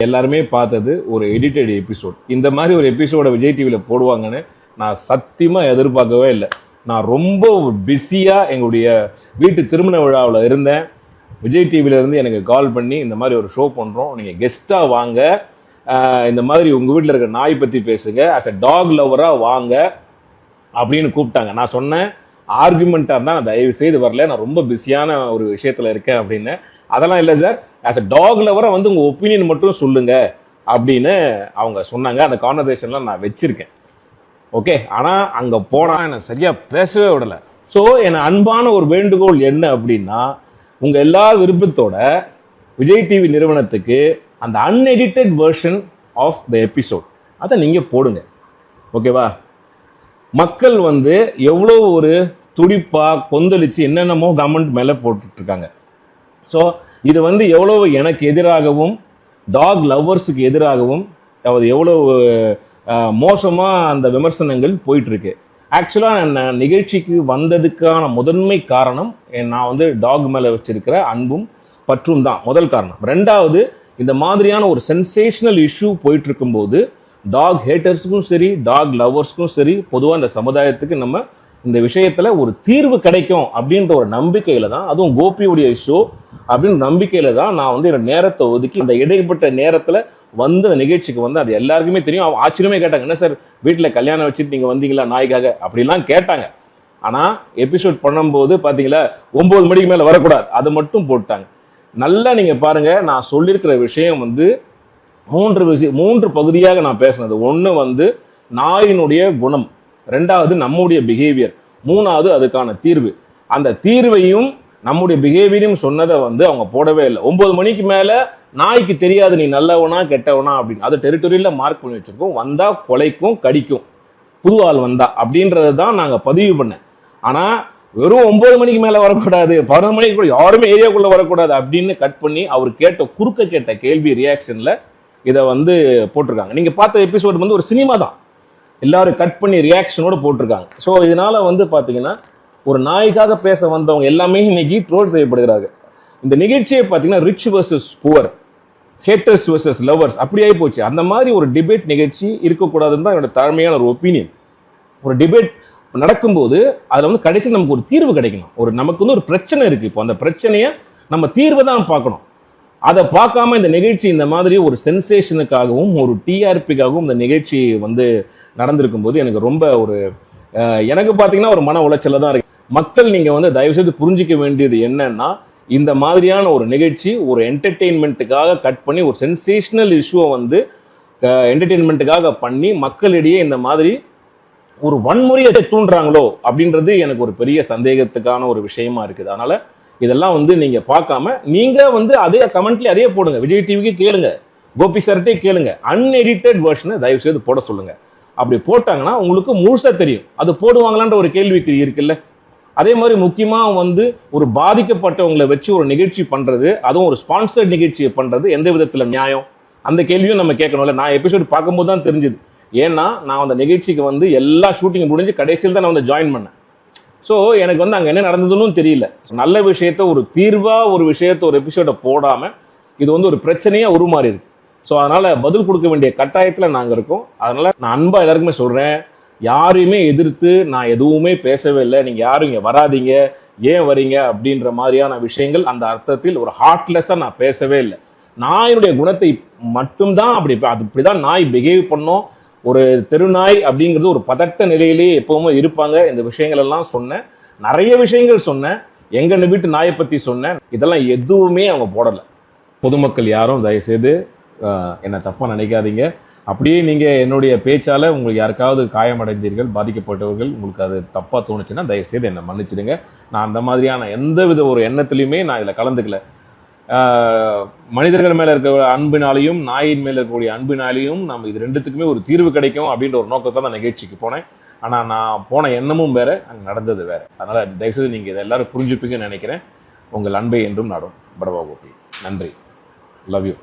எல்லாருமே பார்த்தது ஒரு எடிட்டட் எபிசோட். இந்த மாதிரி ஒரு எபிசோட விஜய் டிவியில் போடுவாங்கன்னு நான் சத்தியமாக எதிர்பார்க்கவே இல்லை. நான் ரொம்ப பிஸியாக எங்களுடைய வீட்டு திருமண விழாவில் இருந்தேன். விஜய் டிவியிலேருந்து எனக்கு கால் பண்ணி இந்த மாதிரி ஒரு ஷோ பண்ணுறோம், நீங்கள் கெஸ்ட்டாக வாங்க, இந்த மாதிரி உங்கள் வீட்டில் இருக்கிற நாய் பற்றி பேசுங்க, ஆஸ் அ டாக் லவராக வாங்க அப்படின்னு கூப்பிட்டாங்க. நான் சொன்னேன், ஆர்குமெண்ட்டாக இருந்தால் நான் தயவு செய்து வரல, நான் ரொம்ப பிஸியான ஒரு விஷயத்தில் இருக்கேன் அப்படின்னு. அதெல்லாம் இல்லை சார், ஆஸ் அ டாக் லவராக வந்து உங்கள் ஒப்பீனியன் மட்டும் சொல்லுங்க அப்படின்னு அவங்க சொன்னாங்க. அந்த கான்வர்சேஷன்லாம் நான் வச்சிருக்கேன். ஓகே, ஆனால் அங்கே போனால் என்னை சரியாக பேசவே விடலை. ஸோ என் அன்பான ஒரு வேண்டுகோள் என்ன அப்படின்னா, உங்கள் எல்லா விருப்பத்தோட விஜய் டிவி நிறுவனத்துக்கு அந்த unedited version of the episode அதை நீங்கள் போடுங்க. ஓகேவா? மக்கள் வந்து எவ்வளோ ஒரு துடிப்பாக கொந்தளிச்சு என்னென்னமோ கவர்மெண்ட் மேலே போட்டுட்ருக்காங்க. ஸோ இது வந்து எவ்வளோ எனக்கு எதிராகவும் டாக் லவ்வர்ஸுக்கு எதிராகவும் அதாவது எவ்வளோ மோசமாக அந்த விமர்சனங்கள் போயிட்டுருக்கு. ஆக்சுவலாக நான் நிகழ்ச்சிக்கு வந்ததுக்கான முதன்மை காரணம் நான் வந்து டாக் மேலே வச்சிருக்கிற அன்பும் பற்றும் தான் முதல் காரணம். ரெண்டாவது, இந்த மாதிரியான ஒரு சென்சேஷனல் இஷ்யூ போயிட்டு இருக்கும்போது டாக் ஹேட்டர்ஸுக்கும் சரி டாக் லவர்ஸ்க்கும் சரி பொதுவாக இந்த சமுதாயத்துக்கு நம்ம இந்த விஷயத்தில் ஒரு தீர்வு கிடைக்கும் அப்படின்ற ஒரு நம்பிக்கையில் தான், அதுவும் கோபியுடைய ஷோ அப்படின்னு நம்பிக்கையில் தான் நான் வந்து என்னோட நேரத்தை ஒதுக்கி அந்த இடைப்பட்ட நேரத்தில் வந்து அந்த நிகழ்ச்சிக்கு வந்து அது எல்லாருக்குமே தெரியும். அவங்க ஆச்சரியமே கேட்டாங்க, என்ன சார் வீட்டில் கல்யாணம் வச்சுட்டு நீங்கள் வந்தீங்களா நாய்க்காக அப்படிலாம் கேட்டாங்க. ஆனால் எபிசோட் பண்ணும்போது பார்த்தீங்களா 9 மணிக்கு மேலே வரக்கூடாது, அதை மட்டும் போட்டாங்க. நல்லா நீங்கள் பாருங்கள், நான் சொல்லியிருக்கிற விஷயம் வந்து 3 பகுதியாக நான் பேசினது. ஒன்று வந்து நாயினுடைய குணம், ரெண்டாவது நம்முடைய பிஹேவியர், மூணாவது அதுக்கான தீர்வு. அந்த தீர்வையும் நம்முடைய பிஹேவியரையும் சொன்னதை வந்து அவங்க போடவே இல்லை. 9 மணிக்கு மேலே நாய்க்கு தெரியாது நீ நல்லவனா கெட்டவனா அப்படின்னு. அது டெரிட்டரியில் மார்க் பண்ணி வச்சிருக்கோம். வந்தா கொலைக்கும் கடிக்கும் புது ஆள் வந்தா அப்படின்றது தான் நாங்கள் பதிவு பண்ணேன். ஆனால் வெறும் 9 மணிக்கு மேலே வரக்கூடாது, 11 மணிக்கு கூட யாருமே ஏரியாக்குள்ளே வரக்கூடாது அப்படின்னு கட் பண்ணி அவர் கேட்ட கேள்வி ரியாக்ஷனில் இதை வந்து போட்டிருக்காங்க. நீங்கள் பார்த்த எபிசோடு வந்து ஒரு சினிமா தான், எல்லாரும் கட் பண்ணி ரியாக்ஷனோட போட்டிருக்காங்க. ஸோ இதனால வந்து பார்த்தீங்கன்னா ஒரு நாய்க்காக பேச வந்தவங்க எல்லாமே இன்னைக்கு ட்ரோல் செய்யப்படுகிறார்கள். இந்த நிகழ்ச்சியை பார்த்தீங்கன்னா rich versus poor, haters versus lovers அப்படி ஆகி போச்சு. அந்த மாதிரி ஒரு டிபேட் நிகழ்ச்சி இருக்கக்கூடாதுன்னு தான் என்னோட தாழ்மையான ஒரு ஒப்பீனியன். ஒரு டிபேட் நடக்கும்போது அதில் வந்து கடைசி நமக்கு ஒரு தீர்வு கிடைக்கணும். நமக்கு வந்து ஒரு பிரச்சனை இருக்கு, இப்போ அந்த பிரச்சனையை நம்ம தீர்வை தான் பார்க்கணும். அதை பார்க்காம இந்த நிகழ்ச்சி இந்த மாதிரி ஒரு சென்சேஷனுக்காகவும் ஒரு டிஆர்பிக்காகவும் இந்த நிகழ்ச்சி வந்து நடந்திருக்கும் போது எனக்கு ரொம்ப எனக்கு பார்த்தீங்கன்னா ஒரு மன உளைச்சல தான் இருக்கு. மக்கள் நீங்கள் வந்து தயவுசெய்து புரிஞ்சிக்க வேண்டியது என்னன்னா, இந்த மாதிரியான ஒரு நிகழ்ச்சி ஒரு என்டர்டெயின்மெண்ட்டுக்காக கட் பண்ணி ஒரு சென்சேஷனல் இஷ்யூவை வந்து என்டர்டெயின்மெண்ட்டுக்காக பண்ணி மக்களிடையே இந்த மாதிரி ஒரு வன்முறையை தூண்டுறாங்களோ அப்படின்றது எனக்கு ஒரு பெரிய சந்தேகத்துக்கான ஒரு விஷயமா இருக்குது. அதனால இதெல்லாம் வந்து நீங்க பார்க்காம நீங்க வந்து அதே கமெண்ட்ல அதே போடுங்க, விஜய் டிவிக்கு கேளுங்க, கோபி சார்ட்டே கேளுங்க, அன்எடிட்டட் வெர்ஷனை தயவு செய்து போட சொல்லுங்க. அப்படி போட்டாங்கன்னா உங்களுக்கு முழுசா தெரியும். அது போடுவாங்களான்ற ஒரு கேள்விக்கு இருக்குல்ல. அதே மாதிரி முக்கியமா வந்து ஒரு பாதிக்கப்பட்டவங்களை வச்சு ஒரு நிகழ்ச்சி பண்றது, அதுவும் ஒரு ஸ்பான்சர்ட் நிகழ்ச்சியை பண்றது எந்த விதத்துல நியாயம்? அந்த கேள்வியும் நம்ம கேட்கணும்ல. நான் எபிசோடு பார்க்கும்போது தான் தெரிஞ்சுது. ஏன்னா நான் அந்த நிகழ்ச்சிக்கு வந்து எல்லா ஷூட்டிங் முடிஞ்சு கடைசியில் தான் நான் வந்து ஜாயின் பண்ணேன். ஸோ எனக்கு வந்து அங்கே என்ன நடந்ததுன்னு தெரியல. நல்ல விஷயத்த ஒரு தீர்வா ஒரு விஷயத்த ஒரு எபிசோட போடாம இது வந்து ஒரு பிரச்சனையா உருமாறி இருக்கு. ஸோ அதனால பதில் கொடுக்க வேண்டிய கட்டாயத்தில் நாங்கள் இருக்கோம். அதனால நான் அன்பா எல்லாருக்குமே சொல்றேன், யாரையுமே எதிர்த்து நான் எதுவுமே பேசவே இல்லை. நீங்க யாரும் இங்கே வராதீங்க, ஏன் வரீங்க அப்படின்ற மாதிரியான விஷயங்கள் அந்த அர்த்தத்தில் ஒரு ஹார்ட்லெஸ்ஸா நான் பேசவே இல்லை. நாயினுடைய குணத்தை மட்டும்தான் அப்படிதான் நாய் பிஹேவ் பண்ணோம். ஒரு தெருநாய் அப்படிங்கிறது ஒரு பதட்ட நிலையிலேயே எப்பவுமே இருப்பாங்க. இந்த விஷயங்கள் எல்லாம் சொன்னேன், நிறைய விஷயங்கள் சொன்னேன், எங்க வீட்டு நாயை பத்தி சொன்னேன். இதெல்லாம் எதுவுமே அவங்க போடலை. பொதுமக்கள் யாரும் தயவுசெய்து என்ன தப்பா நினைக்காதீங்க. அப்படியே நீங்க என்னுடைய பேச்சால உங்களுக்கு யாருக்காவது காயமடைந்தீர்கள், பாதிக்கப்பட்டவர்கள், உங்களுக்கு அது தப்பா தோணுச்சுன்னா தயவுசெய்து என்னை மன்னிச்சிடுங்க. நான் அந்த மாதிரியான எந்தவித ஒரு எண்ணத்திலையுமே நான் இதில் கலந்துக்கல. மனிதர்கள் மேல இருக்க அன்பினாலையும் நாயின் மேல இருக்கக்கூடிய அன்பினாலையும் நம்ம இது ரெண்டுத்துக்குமே ஒரு தீர்வு கிடைக்கும் அப்படின்ற ஒரு நோக்கத்தை நான் நிகழ்ச்சிக்கு போனேன். ஆனா நான் போன எண்ணமும் வேற, அங்கே நடந்தது வேற. அதனால தயவுசெய்து நீங்க இதை எல்லாரும் புரிஞ்சுப்பீங்கன்னு நினைக்கிறேன். உங்கள் அன்பை என்றும் நாடும். படவா கோபி. நன்றி. Love you.